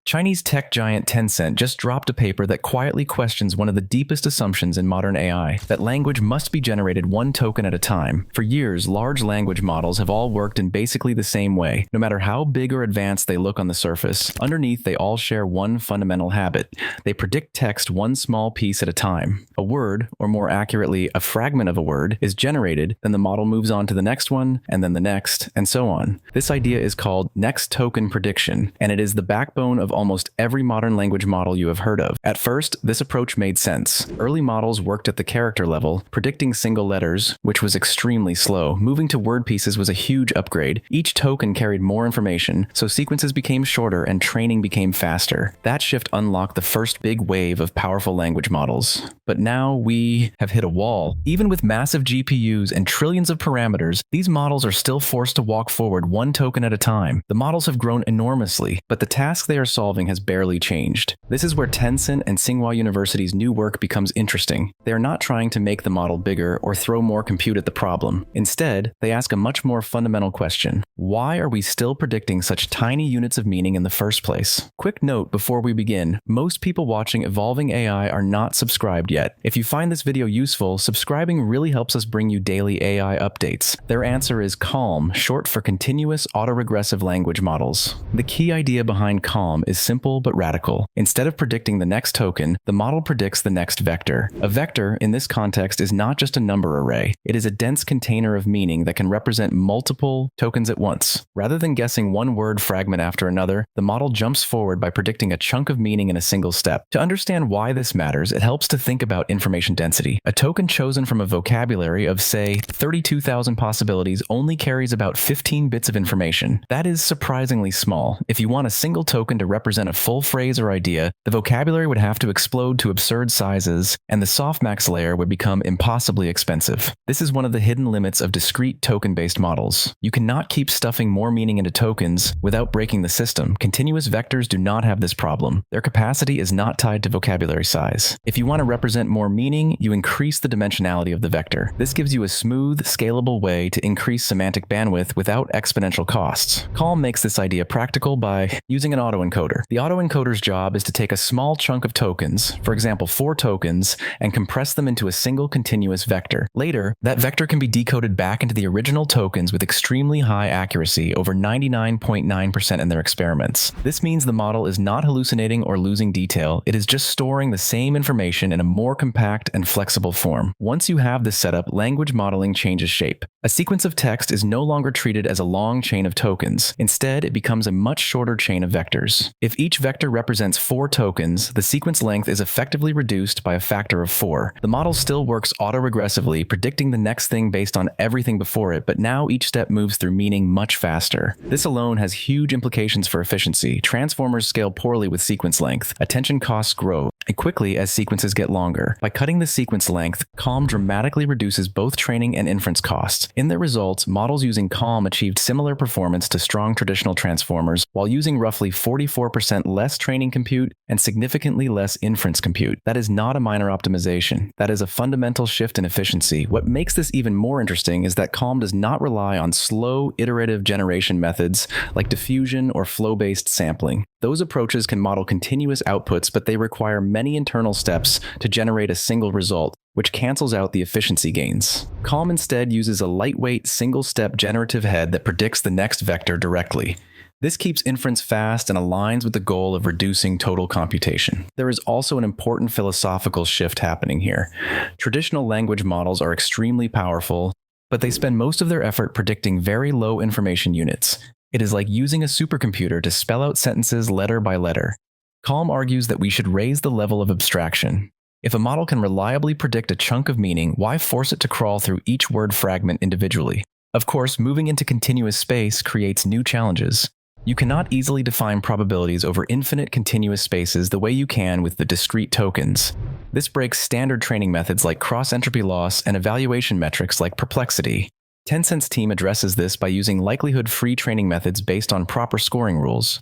Chinese tech giant Tencent just dropped a paper that quietly questions one of the deepest assumptions in modern AI, that language must be generated one token at a time. For years, large language models have all worked in basically the same way. No matter how big or advanced they look on the surface, underneath they all share one fundamental habit. They predict text one small piece at a time. A word, or more accurately, a fragment of a word, is generated, then the model moves on to the next one, and then the next, and so on. This idea is called next token prediction, and it is the backbone of almost every modern language model you have heard of. At first, this approach made sense. Early models worked at the character level, predicting single letters, which was extremely slow. Moving to word pieces was a huge upgrade. Each token carried more information, so sequences became shorter and training became faster. That shift unlocked the first big wave of powerful language models. But now we have hit a wall. Even with massive GPUs and trillions of parameters, these models are still forced to walk forward one token at a time. The models have grown enormously, but the task they are solving has barely changed. This is where Tencent and Tsinghua University's new work becomes interesting. They are not trying to make the model bigger or throw more compute at the problem. Instead, they ask a much more fundamental question. Why are we still predicting such tiny units of meaning in the first place? Quick note before we begin, most people watching Evolving AI are not subscribed yet. If you find this video useful, subscribing really helps us bring you daily AI updates. Their answer is CALM, short for Continuous Autoregressive Language Models. The key idea behind CALM is simple but radical. Instead of predicting the next token, the model predicts the next vector. A vector, in this context, is not just a number array. It is a dense container of meaning that can represent multiple tokens at once. Rather than guessing one word fragment after another, the model jumps forward by predicting a chunk of meaning in a single step. To understand why this matters, it helps to think about information density. A token chosen from a vocabulary of, say, 32,000 possibilities only carries about 15 bits of information. That is surprisingly small. If you want a single token to represent a full phrase or idea, the vocabulary would have to explode to absurd sizes, and the softmax layer would become impossibly expensive. This is one of the hidden limits of discrete token-based models. You cannot keep stuffing more meaning into tokens without breaking the system. Continuous vectors do not have this problem. Their capacity is not tied to vocabulary size. If you want to represent more meaning, you increase the dimensionality of the vector. This gives you a smooth, scalable way to increase semantic bandwidth without exponential costs. CALM makes this idea practical by using an autoencoder. The autoencoder's job is to take a small chunk of tokens, for example 4 tokens, and compress them into a single continuous vector. Later, that vector can be decoded back into the original tokens with extremely high accuracy, over 99.9% in their experiments. This means the model is not hallucinating or losing detail, it is just storing the same information in a more compact and flexible form. Once you have this setup, language modeling changes shape. A sequence of text is no longer treated as a long chain of tokens. Instead, it becomes a much shorter chain of vectors. If each vector represents 4 tokens, the sequence length is effectively reduced by a factor of 4. The model still works autoregressively, predicting the next thing based on everything before it, but now each step moves through meaning much faster. This alone has huge implications for efficiency. Transformers scale poorly with sequence length. Attention costs grow, and quickly as sequences get longer. By cutting the sequence length, CALM dramatically reduces both training and inference costs. In their results, models using CALM achieved similar performance to strong traditional transformers while using roughly 44% less training compute and significantly less inference compute. That is not a minor optimization. That is a fundamental shift in efficiency. What makes this even more interesting is that CALM does not rely on slow, iterative generation methods like diffusion or flow-based sampling. Those approaches can model continuous outputs, but they require many internal steps to generate a single result, which cancels out the efficiency gains. CALM instead uses a lightweight, single-step generative head that predicts the next vector directly. This keeps inference fast and aligns with the goal of reducing total computation. There is also an important philosophical shift happening here. Traditional language models are extremely powerful, but they spend most of their effort predicting very low information units. It is like using a supercomputer to spell out sentences letter by letter. CALM argues that we should raise the level of abstraction. If a model can reliably predict a chunk of meaning, why force it to crawl through each word fragment individually? Of course, moving into continuous space creates new challenges. You cannot easily define probabilities over infinite continuous spaces the way you can with the discrete tokens. This breaks standard training methods like cross-entropy loss and evaluation metrics like perplexity. Tencent's team addresses this by using likelihood-free training methods based on proper scoring rules.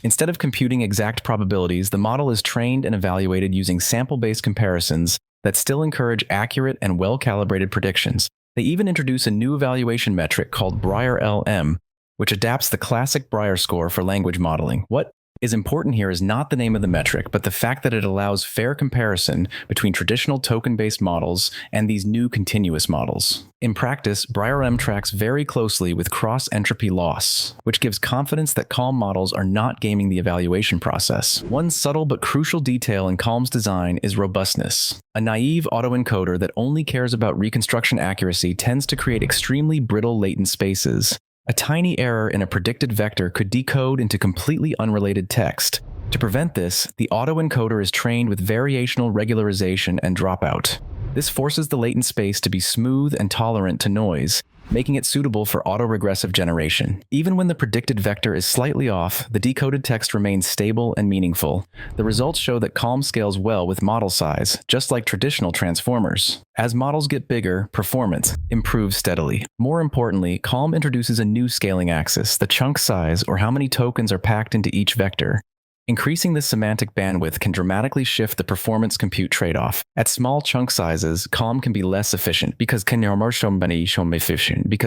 Instead of computing exact probabilities, the model is trained and evaluated using sample-based comparisons that still encourage accurate and well-calibrated predictions. They even introduce a new evaluation metric called BrierLM, which adapts the classic Brier score for language modeling. What? is important here is not the name of the metric, but the fact that it allows fair comparison between traditional token-based models and these new continuous models. In practice, BrierLM tracks very closely with cross-entropy loss, which gives confidence that Calm models are not gaming the evaluation process. One subtle but crucial detail in Calm's design is robustness. A naive autoencoder that only cares about reconstruction accuracy tends to create extremely brittle latent spaces. A tiny error in a predicted vector could decode into completely unrelated text. To prevent this, the autoencoder is trained with variational regularization and dropout. This forces the latent space to be smooth and tolerant to noise, making it suitable for autoregressive generation. Even when the predicted vector is slightly off, the decoded text remains stable and meaningful. The results show that Calm scales well with model size, just like traditional transformers. As models get bigger, performance improves steadily. More importantly, Calm introduces a new scaling axis, the chunk size, or how many tokens are packed into each vector. Increasing the semantic bandwidth can dramatically shift the performance compute trade-off. At small chunk sizes, Calm can be less efficient because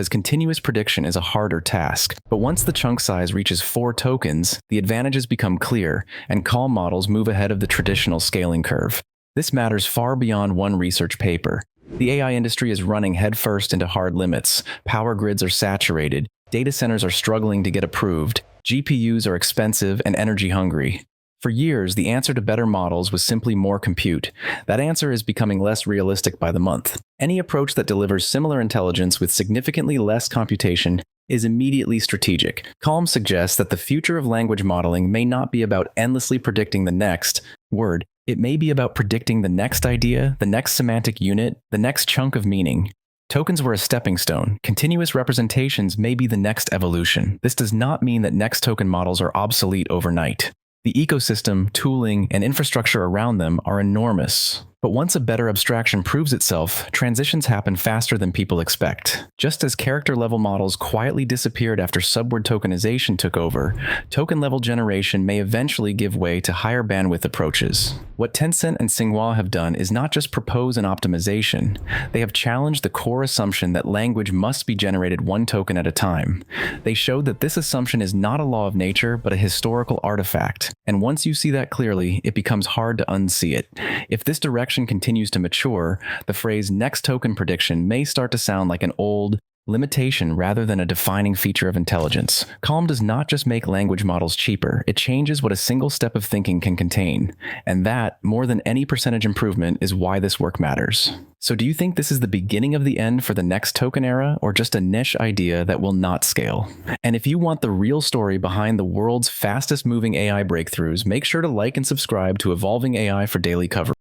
continuous prediction is a harder task. But once the chunk size reaches 4 tokens, the advantages become clear, and Calm models move ahead of the traditional scaling curve. This matters far beyond one research paper. The AI industry is running headfirst into hard limits. Power grids are saturated. Data centers are struggling to get approved. GPUs are expensive and energy hungry. For years, the answer to better models was simply more compute. That answer is becoming less realistic by the month. Any approach that delivers similar intelligence with significantly less computation is immediately strategic. Calm suggests that the future of language modeling may not be about endlessly predicting the next word. It may be about predicting the next idea, the next semantic unit, the next chunk of meaning. Tokens were a stepping stone. Continuous representations may be the next evolution. This does not mean that next token models are obsolete overnight. The ecosystem, tooling, and infrastructure around them are enormous. But once a better abstraction proves itself, transitions happen faster than people expect. Just as character-level models quietly disappeared after subword tokenization took over, token-level generation may eventually give way to higher bandwidth approaches. What Tencent and Tsinghua have done is not just propose an optimization. They have challenged the core assumption that language must be generated one token at a time. They showed that this assumption is not a law of nature, but a historical artifact. And once you see that clearly, it becomes hard to unsee it. If this direction continues to mature, the phrase next token prediction may start to sound like an old limitation rather than a defining feature of intelligence. Calm does not just make language models cheaper, it changes what a single step of thinking can contain. And that, more than any percentage improvement, is why this work matters. So do you think this is the beginning of the end for the next token era, or just a niche idea that will not scale? And if you want the real story behind the world's fastest moving AI breakthroughs, make sure to like and subscribe to Evolving AI for daily coverage.